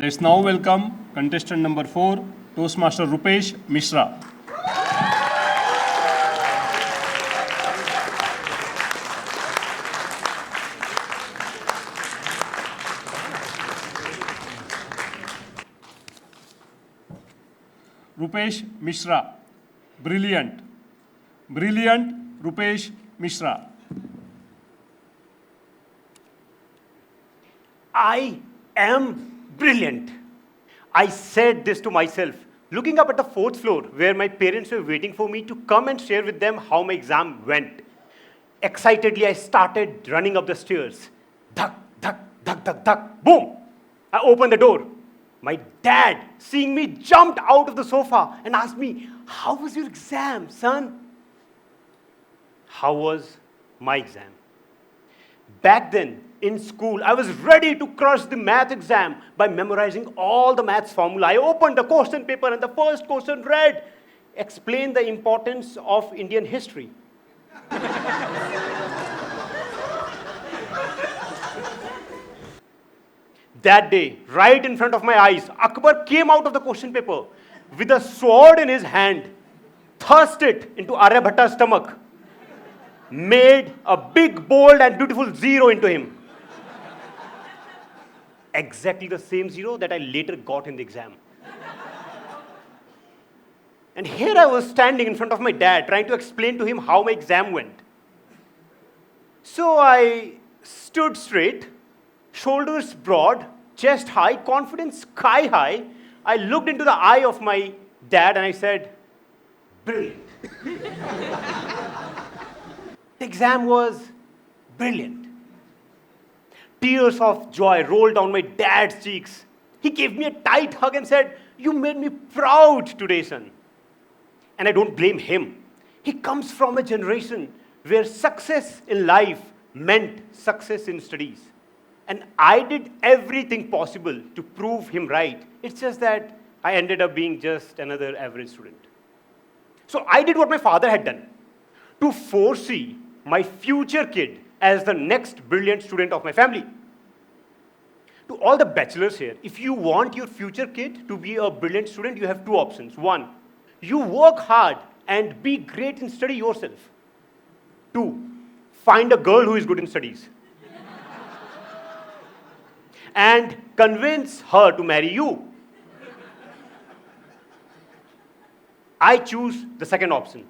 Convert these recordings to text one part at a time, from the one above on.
Let's now welcome contestant number 4, Toastmaster Rupesh Mishra. Rupesh Mishra. Brilliant. Brilliant Rupesh Mishra. I am brilliant. I said this to myself, looking up at the fourth floor where my parents were waiting for me to come and share with them how my exam went. Excitedly, I started running up the stairs. Dhak, dhak, dhak, dhak, dhak, boom! I opened the door. My dad, seeing me, jumped out of the sofa and asked me, "How was your exam, son?" How was my exam? Back then, in school, I was ready to crush the math exam by memorizing all the maths formula. I opened the question paper and the first question read, "Explain the importance of Indian history." That day, right in front of my eyes, Akbar came out of the question paper with a sword in his hand, thrust it into Aryabhatta's stomach, made a big, bold, and beautiful zero into him. Exactly the same zero that I later got in the exam. And here I was standing in front of my dad, trying to explain to him how my exam went. So I stood straight, shoulders broad, chest high, confidence sky high. I looked into the eye of my dad and I said, "Brilliant." The exam was brilliant. Tears of joy rolled down my dad's cheeks. He gave me a tight hug and said, "You made me proud today, son." And I don't blame him. He comes from a generation where success in life meant success in studies. And I did everything possible to prove him right. It's just that I ended up being just another average student. So I did what my father had done, to foresee my future kid as the next brilliant student of my family. To all the bachelors here, if you want your future kid to be a brilliant student, you have two options. One, you work hard and be great in study yourself. Two, find a girl who is good in studies and convince her to marry you. I choose the second option.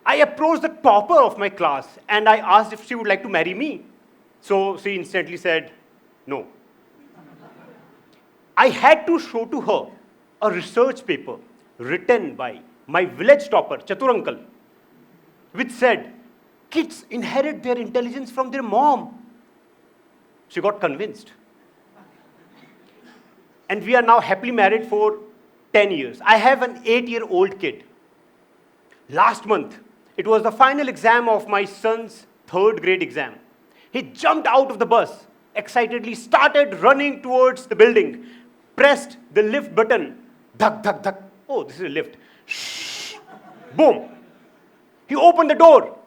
I approached the topper of my class and I asked if she would like to marry me. So she instantly said, no. I had to show to her a research paper written by my village topper, Chatur uncle, which said, "Kids inherit their intelligence from their mom." She got convinced. And we are now happily married for 10 years. I have an 8-year-old kid. Last month, it was the final exam of my son's 3rd grade exam. He jumped out of the bus, excitedly started running towards the building, pressed the lift button. Dhak, dhak, dhak. Oh, this is a lift. Shh. Boom. He opened the door.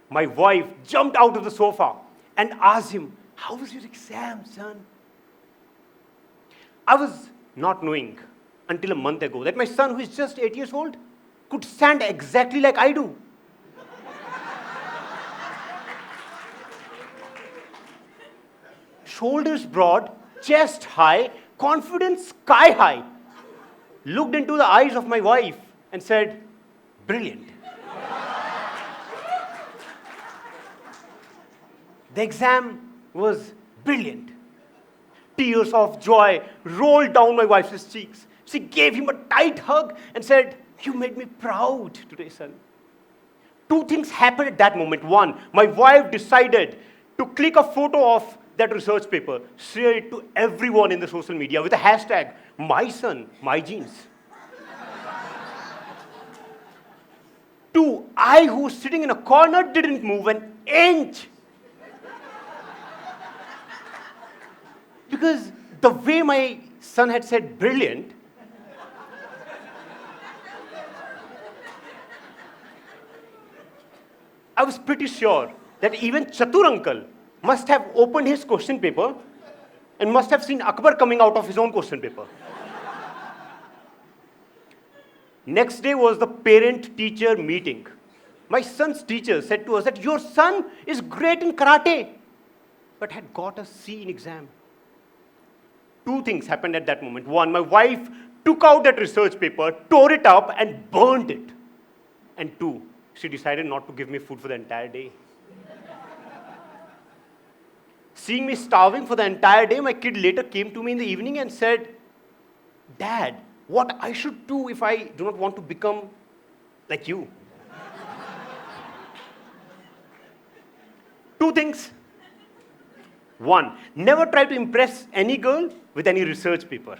My wife jumped out of the sofa and asked him, "How was your exam, son?" I was not knowing until a month ago that my son, who is just 8 years old, could stand exactly like I do. Shoulders broad, chest high, confidence sky high. Looked into the eyes of my wife and said, "Brilliant." The exam was brilliant. Tears of joy rolled down my wife's cheeks. She gave him a tight hug and said, "You made me proud today, son." Two things happened at that moment. One, my wife decided to click a photo of that research paper, share it to everyone in the social media with the hashtag, "My son, my genes." Two, I, who was sitting in a corner, didn't move an inch. Because the way my son had said "brilliant," I was pretty sure that even Chatur uncle must have opened his question paper and must have seen Akbar coming out of his own question paper. Next day was the parent-teacher meeting. My son's teacher said to us that your son is great in karate, but had got a C in exam. Two things happened at that moment. One, my wife took out that research paper, tore it up, and burned it. And two, she decided not to give me food for the entire day. Seeing me starving for the entire day, my kid later came to me in the evening and said, "Dad, what I should do if I do not want to become like you?" Two things. One, never try to impress any girl with any research paper.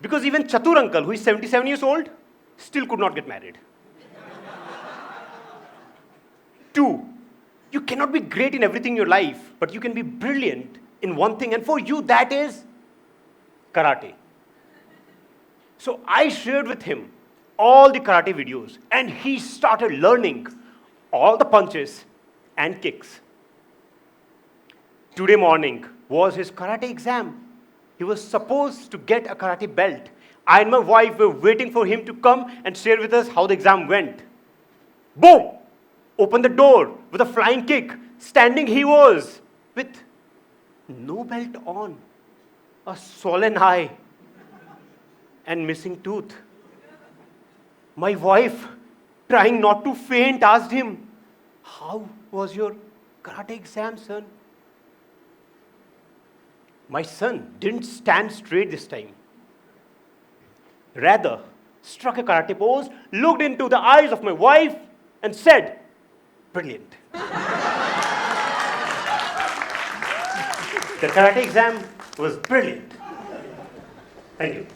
Because even Chatur uncle, who is 77 years old, still could not get married. Two, you cannot be great in everything in your life, but you can be brilliant in one thing, and for you that is karate. So I shared with him all the karate videos, and he started learning all the punches and kicks. Today morning was his karate exam. He was supposed to get a karate belt. I and my wife were waiting for him to come and share with us how the exam went. Boom! Opened the door with a flying kick. Standing he was with no belt on, a swollen eye, and missing tooth. My wife, trying not to faint, asked him, "How was your karate exam, son?" My son didn't stand straight this time. Rather, struck a karate pose, looked into the eyes of my wife, and said, "Brilliant." The karate exam was brilliant. Thank you.